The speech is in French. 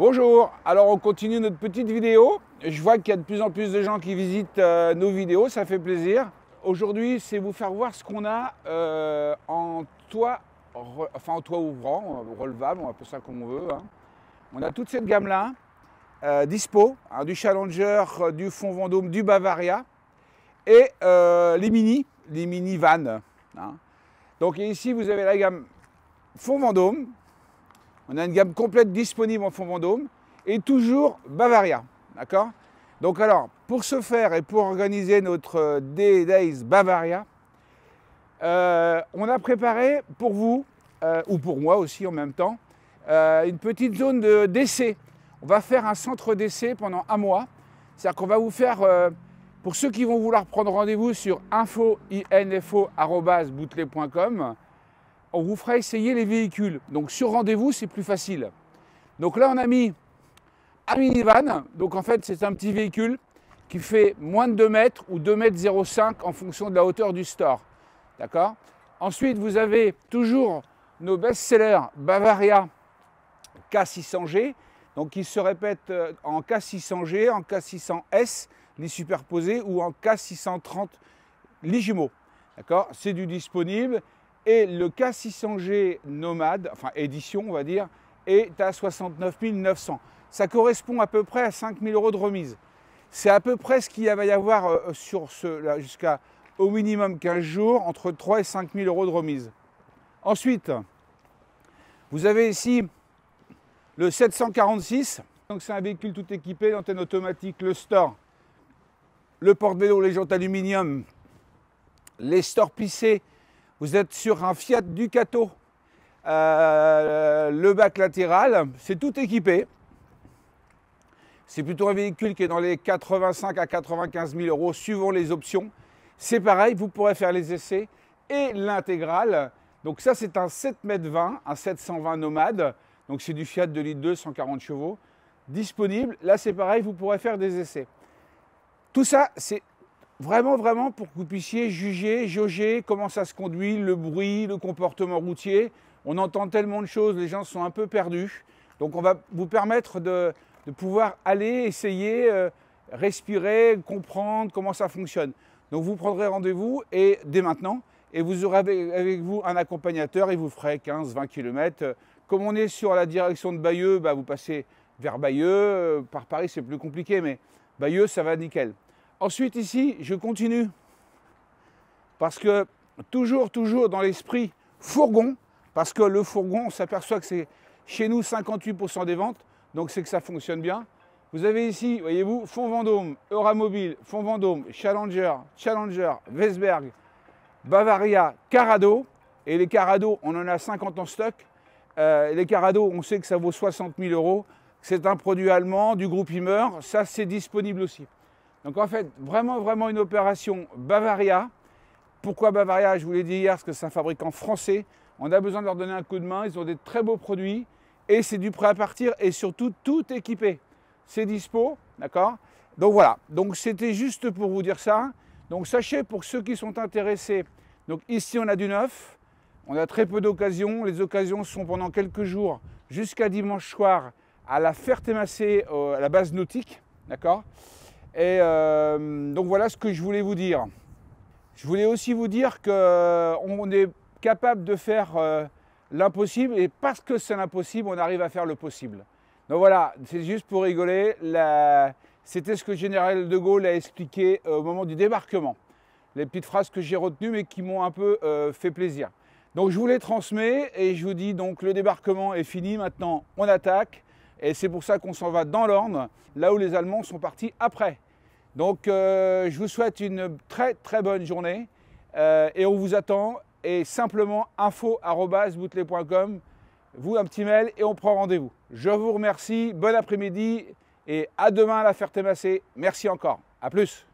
Bonjour, alors on continue notre petite vidéo. Je vois qu'il y a de plus en plus de gens qui visitent nos vidéos, ça fait plaisir. Aujourd'hui, c'est vous faire voir ce qu'on a en toit, en toit ouvrant, relevable, on appelle ça comme on veut. Hein. On a toute cette gamme-là, dispo, hein, du Challenger, du Fond Vendôme, du Bavaria et les mini vannes. Hein. Donc ici, vous avez la gamme Fond Vendôme. On a une gamme complète disponible en Fond Vendôme et toujours Bavaria, d'accord? Donc alors, pour ce faire et pour organiser notre Days Bavaria, on a préparé pour vous, ou pour moi aussi en même temps, une petite zone d'essai. On va faire un centre d'essai pendant un mois. C'est-à-dire qu'on va vous faire, pour ceux qui vont vouloir prendre rendez-vous sur info@bouteler.com, on vous fera essayer les véhicules. Donc sur rendez-vous, c'est plus facile. Donc là, on a mis un minivan. Donc en fait, c'est un petit véhicule qui fait moins de 2 mètres ou 2,05 m en fonction de la hauteur du store. D'accord? Ensuite, vous avez toujours nos best-sellers Bavaria K600G, donc qui se répètent en K600G, en K600S, les superposés, ou en K630, les jumeaux. D'accord? C'est du disponible. Et le K600G Nomade, enfin édition on va dire, est à 69 900. Ça correspond à peu près à 5 000 € de remise. C'est à peu près ce qu'il va y avoir sur ce, jusqu'à au minimum 15 jours, entre 3 et 5 000 € de remise. Ensuite, vous avez ici le 746. Donc c'est un véhicule tout équipé, l'antenne automatique, le store, le porte-vélo, les jantes aluminium, les stores plissés. Vous êtes sur un Fiat Ducato, le bac latéral, c'est tout équipé. C'est plutôt un véhicule qui est dans les 85 à 95 000 € suivant les options. C'est pareil, vous pourrez faire les essais et l'intégrale. Donc ça, c'est un 7,20 m, un 720 Nomade. Donc c'est du Fiat 2,2 litres, 140 chevaux, disponible. Là, c'est pareil, vous pourrez faire des essais. Tout ça, c'est vraiment pour que vous puissiez juger, jauger comment ça se conduit, le bruit, le comportement routier. On entend tellement de choses, les gens sont un peu perdus. Donc on va vous permettre de pouvoir aller essayer, respirer, comprendre comment ça fonctionne. Donc vous prendrez rendez-vous et dès maintenant, et vous aurez avec vous un accompagnateur et vous ferez 15-20 km. Comme on est sur la direction de Bayeux, bah vous passez vers Bayeux. Par Paris, c'est plus compliqué, mais Bayeux, ça va nickel. Ensuite, ici, je continue parce que toujours dans l'esprit fourgon, parce que le fourgon, on s'aperçoit que c'est chez nous 58% des ventes, donc c'est que ça fonctionne bien. Vous avez ici, voyez-vous, Fond Vendôme, Euramobile, Fond Vendôme, Challenger, Vesberg, Bavaria, Carado. Et les Carado, on en a 50 en stock. Les Carado, on sait que ça vaut 60 000 €. C'est un produit allemand du groupe Immer, ça c'est disponible aussi. Donc en fait, vraiment une opération Bavaria. Pourquoi Bavaria? Je vous l'ai dit hier, parce que c'est un fabricant français. On a besoin de leur donner un coup de main. Ils ont des très beaux produits et c'est du prêt à partir et surtout tout équipé. C'est dispo, d'accord? Donc voilà, donc c'était juste pour vous dire ça. Donc sachez, pour ceux qui sont intéressés, donc ici on a du neuf. On a très peu d'occasions. Les occasions sont pendant quelques jours jusqu'à dimanche soir à la Ferté-Macé, à la base nautique, d'accord? Et donc voilà ce que je voulais vous dire. Je voulais aussi vous dire qu'on est capable de faire l'impossible et parce que c'est l'impossible, on arrive à faire le possible. Donc voilà, c'est juste pour rigoler. C'était ce que le général de Gaulle a expliqué au moment du débarquement. Les petites phrases que j'ai retenues mais qui m'ont un peu fait plaisir. Donc je vous les transmets et je vous dis donc le débarquement est fini. Maintenant, on attaque. Et c'est pour ça qu'on s'en va dans l'Orne, là où les Allemands sont partis après. Donc je vous souhaite une très bonne journée et on vous attend. Et simplement info@bouteler.com, vous un petit mail et on prend rendez-vous. Je vous remercie, bon après-midi et à demain à la Ferté-Macé. Merci encore, à plus.